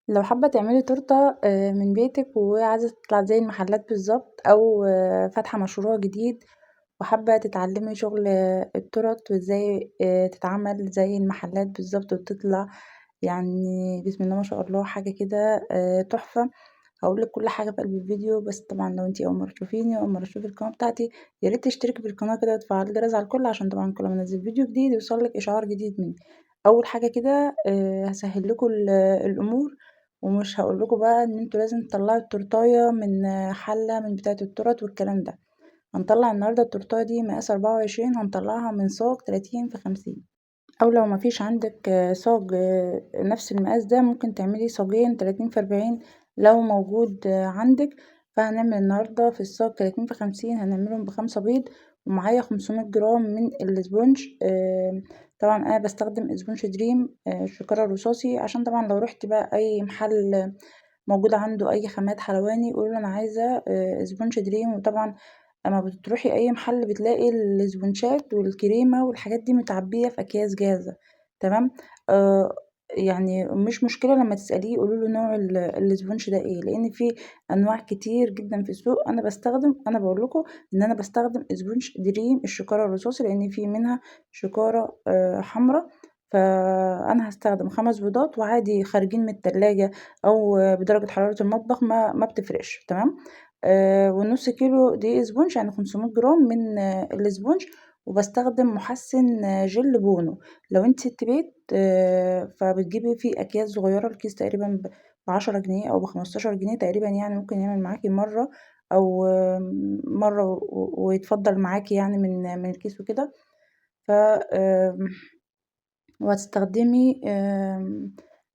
لو حابة تعملي تورتة من بيتك وعايزة تطلع زي المحلات بالظبط أو فاتحة مشروع جديد وحابة تتعلمي شغل التورت وازاي تتعمل زي المحلات بالظبط وتطلع يعني بسم الله ما شاء الله حاجة كده تحفة. هقولك كل حاجة في قلب الفيديو، بس طبعا لو انتي أول مرة تشوفيني أول مرة تشوفي القناة بتاعتي ياريت تشتركي في القناة كده وتفعلي الجرس على الكل عشان طبعا كل ما انزل فيديو جديد يوصلك إشعار جديد مني. أول حاجة كده هسهلكوا الأمور، ومش هقول لكم بقى ان انتوا لازم تطلعوا التورتايه من حله من بتاعه التورت والكلام ده. هنطلع النهارده التورتايه دي مقاس 24، هنطلعها من صاج 30 في 50. او لو مفيش عندك صاج نفس المقاس ده ممكن تعملي صاجين 30 في 40 لو موجود عندك. فهنعمل النهارده في الصاج 30 في 50 هنعملهم ب5 بيض، ومعايا 500 جرام من الاسبونج. طبعا انا بستخدم اسبونج دريم الشكارة الرصاصي، عشان طبعا لو رحت بقى اي محل موجود عنده اي خامات حلواني قولوا انا عايزه اسبونج دريم. وطبعا اما بتروحي اي محل بتلاقي الاسبونشات والكريمه والحاجات دي متعبيه في اكياس جاهزه. تمام. آه يعني مش مشكله لما تساليه قولوا له نوع الاسبونج ده ايه، لان في انواع كتير جدا في السوق. انا بقول لكم ان انا بستخدم اسبونج دريم الشكاره الرصاصي، لان في منها شكاره حمراء. فانا هستخدم 5 بيضات وعادي خارجين من التلاجة او بدرجه حراره المطبخ ما بتفرقش. تمام. والنص كيلو دقيق اسبونج يعني 500 جرام من الاسبونج. وبستخدم محسن جل بونو. لو انت ست بيت فبتجيبي فيه اكياس صغيره، الكيس تقريبا ب10 جنيه او ب15 جنيه تقريبا، يعني ممكن يعمل معاكي مره او مره ويتفضل معاكي يعني من الكيس وكده. ف وهتستخدمي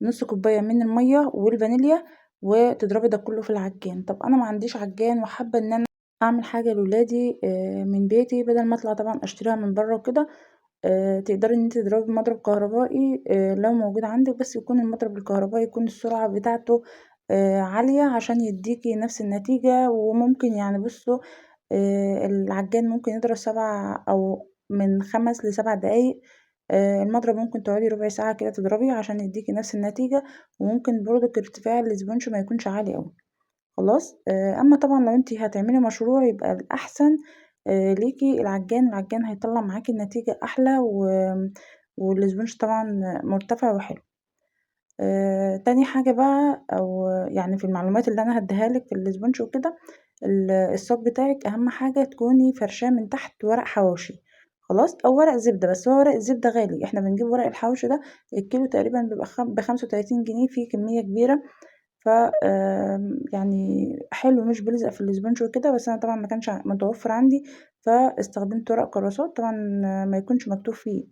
نص كوباية من المية والفانيليا وتضربي ده كله في العجان. طب انا ما عنديش عجان وحابة ان انا اعمل حاجة لولادي من بيتي بدل ما اطلع طبعا اشتريها من بره وكده. تقدري ان انت تضربي بمضرب كهربائي لو موجود عندك، بس يكون المضرب الكهربائي يكون السرعة بتاعته عالية عشان يديكي نفس النتيجة. وممكن يعني بصوا العجان ممكن يضرب 7 أو من 5 ل7 دقايق. المضرب ممكن تقعدي ربع ساعة كده تضربيه عشان يديكي نفس النتيجة. وممكن برضك ارتفاع الاسبونج ما يكونش عالي أوي. خلاص. أما طبعا لو انتي هتعملي مشروع يبقى الأحسن ليكي العجان هيطلع معاكي النتيجة أحلى والاسبونج طبعا مرتفع وحلو. تاني حاجة بقى أو يعني في المعلومات اللي أنا هديهالك في الاسبونج وكده، الصاج بتاعك أهم حاجة تكوني فرشاه من تحت ورق حواوشي. خلاص، أو ورق زبدة، بس هو ورق الزبدة غالي، احنا بنجيب ورق الحواوشي ده الكيلو تقريبا بيبقى ب35 جنيه، فيه كمية كبيرة. ف يعني حلو مش بيلزق في الاسبونج وكده، بس أنا طبعا ما كانش متوفر عندي فاستخدمت ورق كراسات طبعا ما يكونش مكتوب فيه.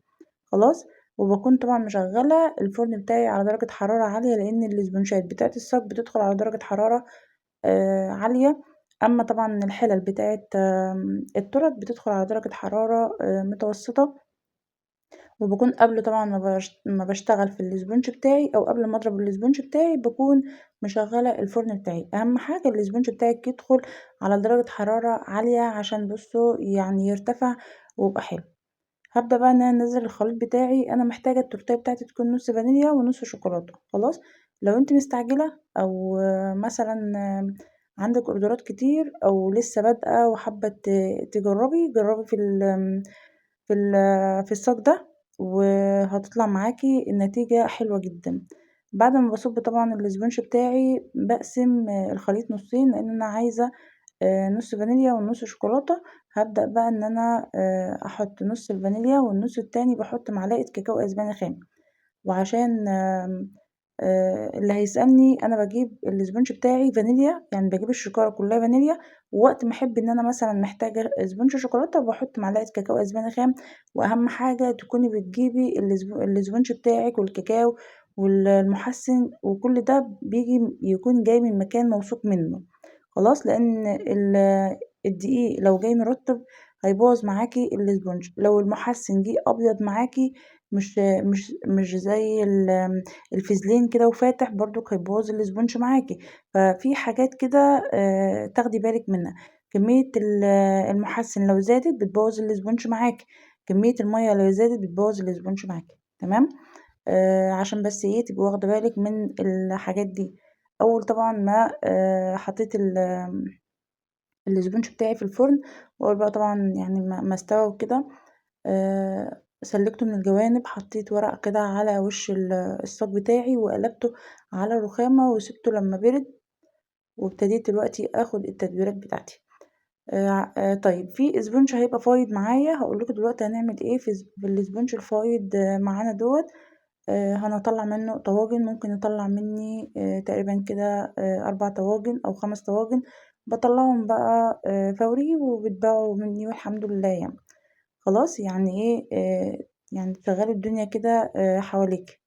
خلاص. وبكون طبعا مشغلة الفرن بتاعي على درجة حرارة عالية، لأن الاسبونشات بتاعت الصاج بتدخل على درجة حرارة عالية. أما طبعا الحلل بتاعت التورت بتدخل على درجة حرارة متوسطة. وبكون قبل طبعا ما بشتغل في الاسبونج بتاعي او قبل ما اضرب الاسبونج بتاعي بكون مشغلة الفرن بتاعي. اهم حاجة الاسبونج بتاعك يدخل على درجة حرارة عالية عشان بصوا يعني يرتفع ويبقى حلو. هبدأ بقى ان انا انزل الخليط بتاعي. انا محتاجة التورتيه بتاعتي تكون نص فانيليا ونص شوكولاتة. خلاص. لو انت مستعجلة او مثلا عندك اوردرات كتير او لسه بادئة وحابة جربي في الصاج ده وهتطلع معاكي النتيجة حلوة جدا. بعد ما بصب طبعا الاسبونج بتاعي بقسم الخليط نصين، لان انا عايزة نص فانيليا والنص شوكولاتة. هبدأ بقى ان انا احط نص الفانيليا والنص التاني بحط معلقة كاكاو اسباني خام. وعشان اللي هيسألني انا بجيب الاسبونج بتاعي فانيليا، يعني بجيب الشكارة كلها فانيليا. ووقت ما احب ان انا مثلا محتاجة اسبونج شوكولاتة بحط معلقة كاكاو اسباني خام. واهم حاجة تكوني بتجيبي الاسبونج بتاعك والكاكاو والمحسن وكل ده بيجي يكون جاي من مكان موثوق منه. خلاص، لان الدقيق لو جاي مرطب هيبوظ معاكي الاسبونج. لو المحسن جه ابيض معاكي مش زي الفازلين كده وفاتح برضو هيبوظ الاسبونج معاكي. ففي حاجات كده تاخدي بالك منها. كمية المحسن لو زادت بتبوظ الاسبونج معاكي، كمية المية لو زادت بتبوظ الاسبونج معاكي. تمام. عشان بس إيه تبقي واخدة بالِك من الحاجات دي. أول طبعًا ما حطيت الاسبونج بتاعي في الفرن، وأول بقى طبعًا يعني ما استوى وكده، سلّكته من الجوانب، حطيت ورق كده على وش الصاج بتاعي، وقلبته على الرخامة وسِبته لمّا برد، وابتديت دلوقتي آخد التتبيلات بتاعتي. طيب في اسبونج هيبقى فايض معايا، هاقول لكم دلوقتي هنعمل إيه في الاسبونج الفايض معانا دوّة. هنطلّع منه طواجن، ممكن نطلّع مني تقريبًا كده 4 طواجن أو 5 طواجن، باطلّعهم بقى فوري وبيتباعوا مني والحمد لله يعني. خلاص يعني إيه، يعني تشغّلي الدنيا كده حواليكِ.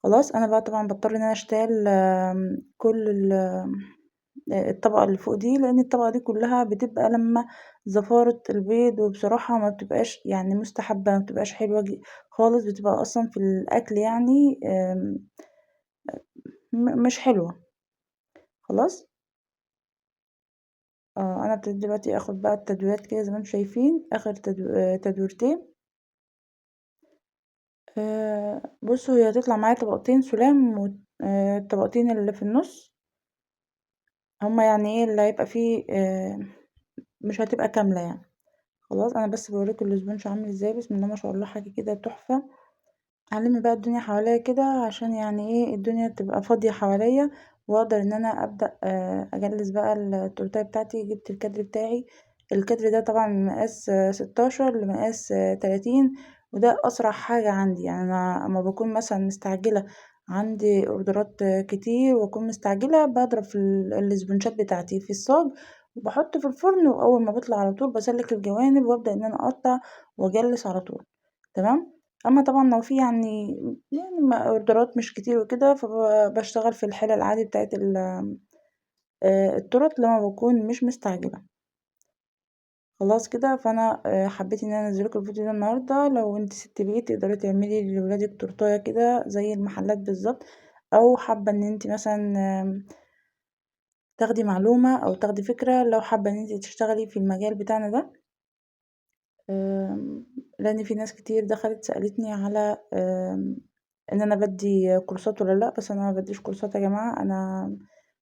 خلاص أنا بقى طبعًا باضطر إن أنا أشتغل كل الطبقة اللي فوق دي، لإن الطبقة دي كلّها بتبقى لمّة زفارة البيض، وبصراحة ما بتبقاش يعني مستحبة، ما بتبقاش حلوة خالص، بتبقى أصلًا في الأكل يعني مش حلوة. خلاص، أنا ابتديت دلوقتي آخد بقى التدويرات كده زي ما أنتم شايفين، آخر تدويرتين. بُصّوا هي هتطلع معايا طبقتين سُلام الطبقتين اللي في النُص هُم يعني إيه اللي هيبقى فيه مش هتبقى كاملة يعني. خلاص أنا بس باوريكم الاسبونج عامل إزاي، بسم الله ما شاء الله حاجة كده تحفة. هالِم بقى الدنيا حواليّا كده عشان يعني إيه الدنيا تبقى فاضية حواليّا، وأقدر إن أنا أبدأ أجلِّس بقى التورتاية بتاعتي. جبت الكادر بتاعي، الكادر ده طبعًا من مقاس 16 لمقاس 30، وده أسرع حاجة عندي. يعني أنا أمّا باكون مثلًا مستعجلة عندي أوردرات كتير وأكون مستعجلة، باضرب في الاسبونجات بتاعتي في الصاج وباحطه في الفرن، وأول ما بيطلع على طول باسلك الجوانب وأبدأ إن أنا أقطّع وأجلِّس على طول. تمام. أمّا طبعًا لو في يعني أوردرات مش كتير وكده، باشتغل في الحِلَل العادي بتاعة التورت لمّا باكون مش مستعجلة. خلاص كده، فأنا حبيت إن أنا أنزّل لكم الفيديو ده النهارده. لو أنتِ سِت بيت تقدري تعملي لولادِك تورتاية كده زي المحلات بالضبط، أو حابة إن أنتِ مثلًا تاخدي معلومة أو تاخدي فكرة، لو حابة إن أنتِ تشتغلي في المجال بتاعنا ده. لإن في ناس كتير دخلت سألتني على إن أنا بادّي كورسات والّا لأ، بس أنا ما بادّيش كورسات يا جماعة، أنا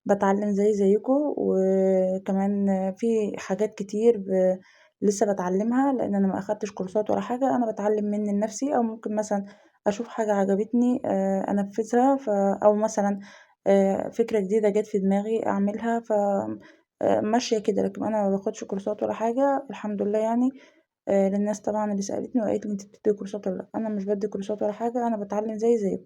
باتعلّم زيي زيكم، وكمان في حاجات كتير لسه باتعلّمها، لإن أنا ما أخدتش كورسات ولا حاجة، أنا باتعلّم منّي لنفسي، أو ممكن مثلًا أشوف حاجة عجبتني أنفّذها، أو مثلًا فكرة جديدة جات في دماغي أعملها، ماشية كده. لكن أنا ما باخدش كورسات ولا حاجة الحمد لله يعني. للناس طبعًا اللي سألتني وقالت لي: "أنتِ بتدّي كورسات والّا لأ؟" أنا مش بادّي كورسات ولا حاجة، أنا باتعلّم زيي زيكم.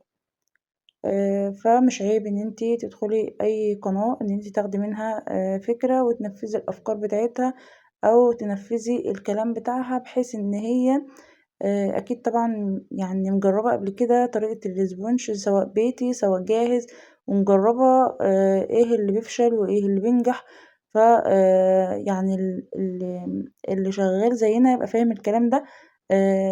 فمش عيب إن أنتِ تدخلي أي قناة إن أنتِ تاخدي منها فكرة وتنفّذي الأفكار بتاعتها، أو تنفّذي الكلام بتاعها، بحيث إن هي أكيد طبعًا يعني مجرّبة قبل كده طريقة الإسبونج سواء بيتي سواء جاهز، ومجرّبة إيه اللي بيفشل وإيه اللي بينجح. ف يعني اللي شغّال زينا يبقى فاهم الكلام ده.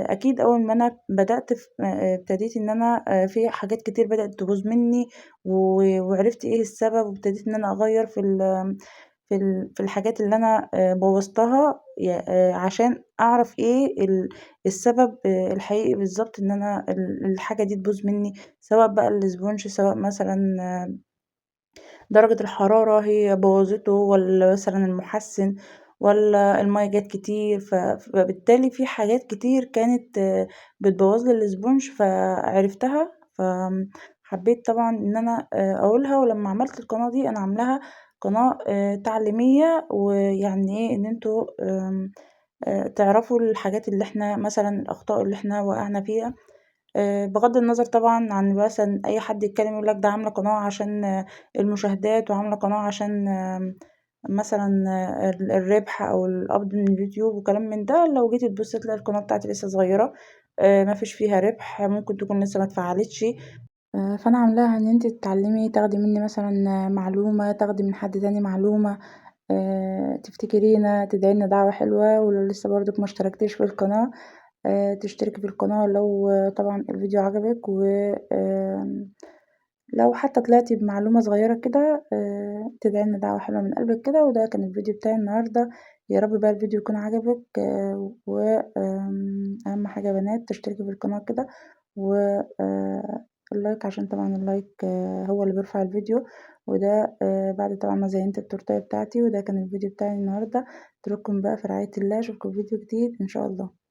أكيد أول ما أنا بدأت ابتديت إن أنا في حاجات كتير بدأت تبوظ منّي، وعرفت إيه السبب، وابتديت إن أنا أغيّر في الحاجات اللي أنا بوّظتها عشان أعرف إيه السبب الحقيقي بالضبط إن أنا الحاجة دي تبوظ منّي، سواء بقى الإسبونج، سواء مثلًا درجة الحرارة هي بوّظته، والّا مثلًا المُحسِّن، والّا المَيّة جات كتير. فبالتالي في حاجات كتير كانت بتبوّظ لي الإسبونج فعرفتها. حبّيت طبعًا إن أنا أقولها. ولمّا عملت القناة دي أنا عاملاها قناة تعليمية، ويعني إيه إن أنتم تعرفوا الحاجات اللي إحنا مثلًا الأخطاء اللي إحنا وقعنا فيها. بغض النظر طبعًا عن مثلًا أي حد يتكلم يقول لك ده عاملة قناة عشان المشاهدات، وعاملة قناة عشان مثلًا الربح أو القبض من اليوتيوب وكلام من ده. لو جيتِ تبُصّي تلاقي القناة بتاعتي لسه صغيرة، ما فيش فيها ربح، ممكن تكون لسه ما اتفعّلتش. فأنا عاملاها إن أنتِ تتعلمي، تاخدي مني مثلًا معلومة، تاخدي من حد تاني معلومة، تفتكرينا، تدعي لنا دعوة حلوة. ولو لسه برضك ما اشتركتيش في القناة تشتركي في القناة لو طبعًا الفيديو عجبِك، لو حتى طلعتِ بمعلومة صغيرة كده تدعي لنا دعوة حلوة من قلبِك كده. وده كان الفيديو بتاعي النهارده، يا رب بقى الفيديو يكون عجبِك. أهم حاجة يا بنات تشتركي في القناة كده، و اللايك عشان طبعا اللايك هو اللي بيرفع الفيديو. وده بعد طبعا ما زينت التورتاية بتاعتي. وده كان الفيديو بتاعي النهاردة. اترككم بقى في رعاية الله، اشوفكم في فيديو جديد ان شاء الله.